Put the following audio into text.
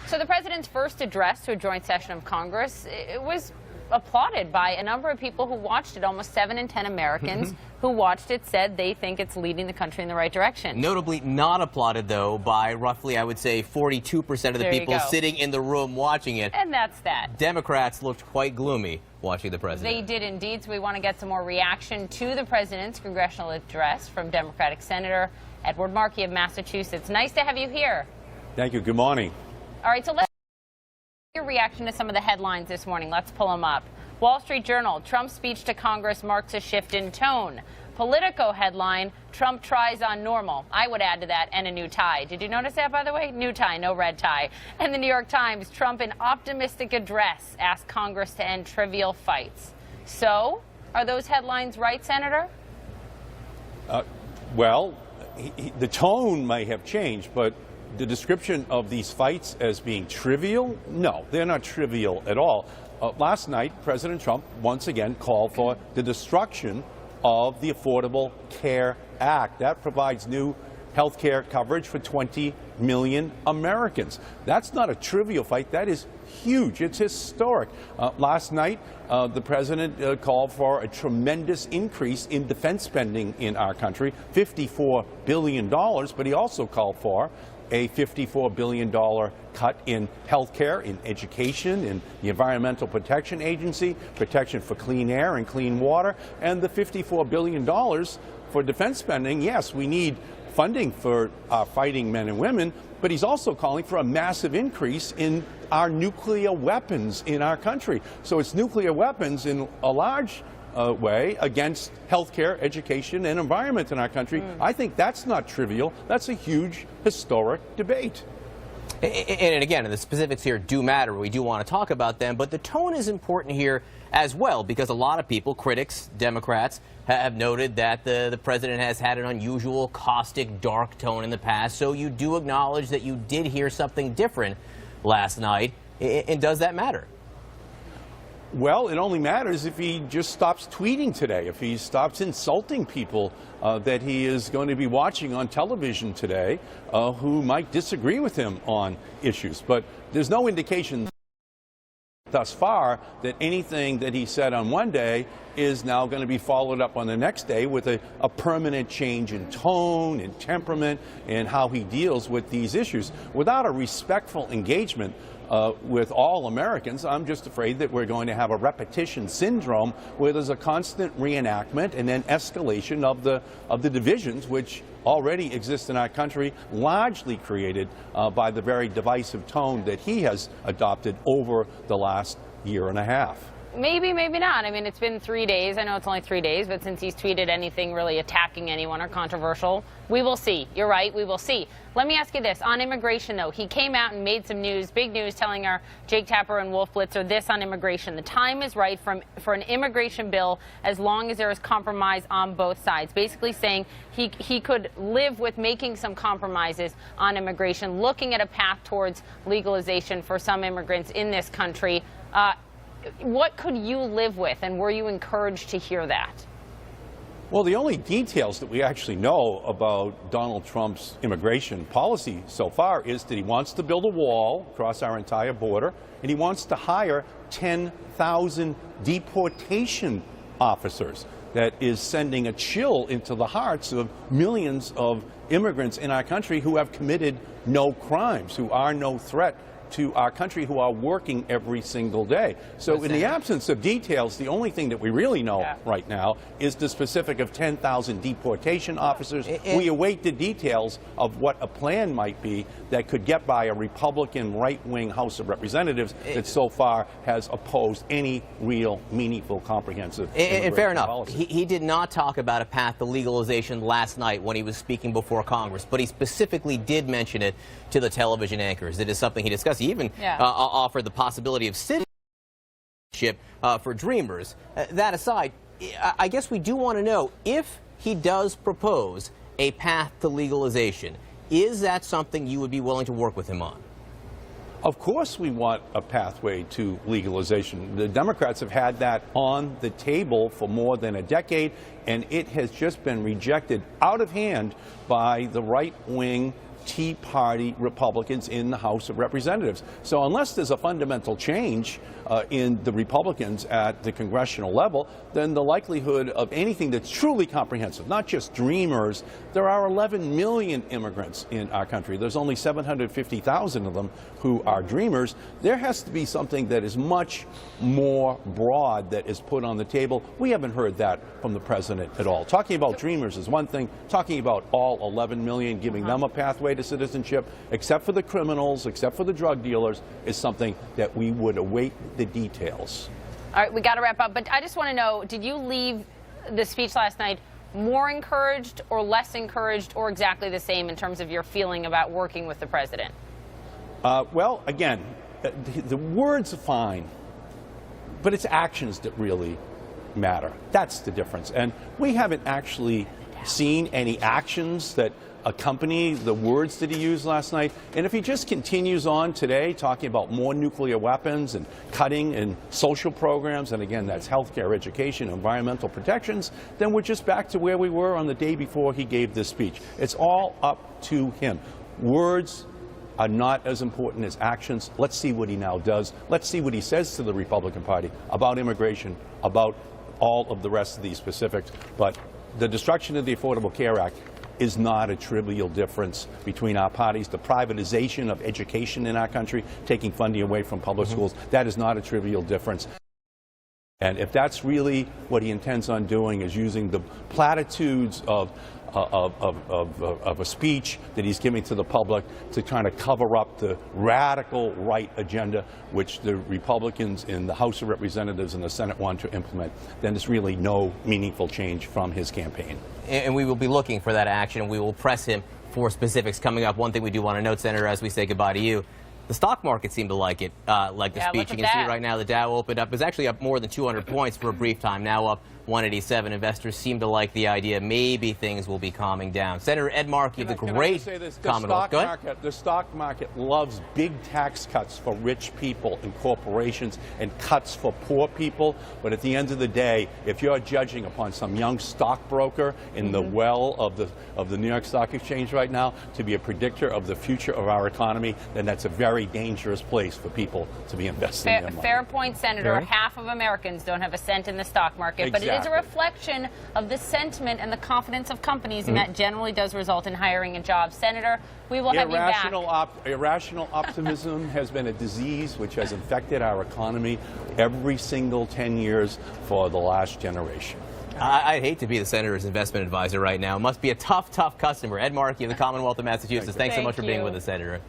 So the president's first address to a joint session of Congress, it was applauded by a number of people who watched it. Almost 7 in 10 Americans who watched it said they think it's leading the country in the right direction. Notably not applauded, though, by roughly, I would say, 42% of the people sitting in the room watching it. And that's that. Democrats looked quite gloomy watching the president. They did indeed, so we want to get some more reaction to the president's congressional address from Democratic Senator Edward Markey of Massachusetts. Nice to have you here. Thank you. Good morning. All right, so let's get your reaction to some of the headlines this morning. Let's pull them up. Wall Street Journal, Trump's speech to Congress marks a shift in tone. Politico headline, Trump tries on normal. I would add to that, and a new tie. Did you notice that, by the way? New tie, no red tie. And the New York Times, Trump in optimistic address asked Congress to end trivial fights. So, are those headlines right, Senator? Well, the tone may have changed, but the description of these fights as being trivial, no, they're not trivial at all. Last night, President Trump once again called for the destruction of the Affordable Care Act. That provides new health care coverage for 20 million Americans. That's not a trivial fight. That is huge. It's historic. Last night, the president called for a tremendous increase in defense spending in our country, $54 billion, but he also called for a $54 billion cut in health care, in education, in the Environmental Protection Agency, protection for clean air and clean water, and the $54 billion for defense spending. Yes, we need funding for our fighting men and women, but he's also calling for a massive increase in our nuclear weapons in our country. So it's nuclear weapons in a large way against healthcare, education, and environment in our country. I think that's not trivial. That's a huge historic debate. And again, the specifics here do matter. We do want to talk about them, but the tone is important here as well, because a lot of people, critics, Democrats, have noted that the president has had an unusual, caustic, dark tone in the past. So you do acknowledge that you did hear something different last night. And does that matter? Well, it only matters if he just stops tweeting today, if he stops insulting people that he is going to be watching on television today who might disagree with him on issues. But there's no indication thus far that anything that he said on one day is now going to be followed up on the next day with a permanent change in tone and temperament and how he deals with these issues. Without a respectful engagement with all Americans, I'm just afraid that we're going to have a repetition syndrome where there's a constant reenactment and then escalation of the divisions which already exist in our country, largely created by the very divisive tone that he has adopted over the last year and a half. Maybe, maybe not. I mean, it's been 3 days. I know it's only 3 days, but since he's tweeted anything really attacking anyone or controversial, we will see. You're right, we will see. Let me ask you this. On immigration, though, he came out and made some news, big news, telling our Jake Tapper and Wolf Blitzer this on immigration. The time is right for an immigration bill as long as there is compromise on both sides. Basically saying he could live with making some compromises on immigration, looking at a path towards legalization for some immigrants in this country. What could you live with, and were you encouraged to hear that? Well, the only details that we actually know about Donald Trump's immigration policy so far is that he wants to build a wall across our entire border, and he wants to hire 10,000 deportation officers. That is sending a chill into the hearts of millions of immigrants in our country who have committed no crimes, who are no threat to our country, who are working every single day. So in the absence of details, the only thing that we really know right now is the specific of 10,000 deportation officers. We await the details of what a plan might be that could get by a Republican right-wing House of Representatives that so far has opposed any real, meaningful, comprehensive and fair enough, policy. He did not talk about a path to legalization last night when he was speaking before Congress, but he specifically did mention it to the television anchors. It is something he discussed. He even offered the possibility of citizenship for dreamers. That aside, I guess we do want to know, if he does propose a path to legalization, is that something you would be willing to work with him on? Of course we want a pathway to legalization. The Democrats have had that on the table for more than a decade, and it has just been rejected out of hand by the right-wing Tea Party Republicans in the House of Representatives. So unless there's a fundamental change in the Republicans at the congressional level, then the likelihood of anything that's truly comprehensive, not just dreamers, there are 11 million immigrants in our country. There's only 750,000 of them who are dreamers. There has to be something that is much more broad that is put on the table. We haven't heard that from the president at all. Talking about dreamers is one thing. Talking about all 11 million, giving them a pathway to citizenship, except for the criminals, except for the drug dealers, is something that we would await the details. All right, we got to wrap up, but I just want to know, did you leave the speech last night more encouraged or less encouraged or exactly the same in terms of your feeling about working with the president? Well, again, the words are fine, but it's actions that really matter. That's the difference. And we haven't actually seen any actions that accompany the words that he used last night. And if he just continues on today talking about more nuclear weapons and cutting in social programs, and again, that's healthcare, education, environmental protections, then we're just back to where we were on the day before he gave this speech. It's all up to him. Words are not as important as actions. Let's see what he now does. Let's see what he says to the Republican Party about immigration, about all of the rest of these specifics. But the destruction of the Affordable Care Act is not a trivial difference between our parties. The privatization of education in our country, taking funding away from public schools, that is not a trivial difference. And if that's really what he intends on doing, is using the platitudes of a speech that he's giving to the public to kind of cover up the radical right agenda which the Republicans in the House of Representatives and the Senate want to implement, then there's really no meaningful change from his campaign. And we will be looking for that action, and we will press him for specifics coming up. One thing we do want to note, Senator, as we say goodbye to you, the stock market seemed to like it, like the speech. You can see right now the Dow opened up. It's actually up more than 200 points for a brief time, now up 187. Investors seem to like the idea. Maybe things will be calming down. Senator Ed Markey of the great Commonwealth. The stock market loves big tax cuts for rich people and corporations and cuts for poor people. But at the end of the day, if you're judging upon some young stockbroker in the well of the New York Stock Exchange right now to be a predictor of the future of our economy, then that's a very dangerous place for people to be investing in. Fair point, Senator. Half of Americans don't have a cent in the stock market, but it is a reflection of the sentiment and the confidence of companies, and that generally does result in hiring and jobs. Senator, we will have you back. Irrational optimism has been a disease which has infected our economy every single 10 years for the last generation. I'd hate to be the senator's investment advisor right now. Must be a tough, tough customer. Ed Markey of the Commonwealth of Massachusetts. Thanks so much for being with us, Senator.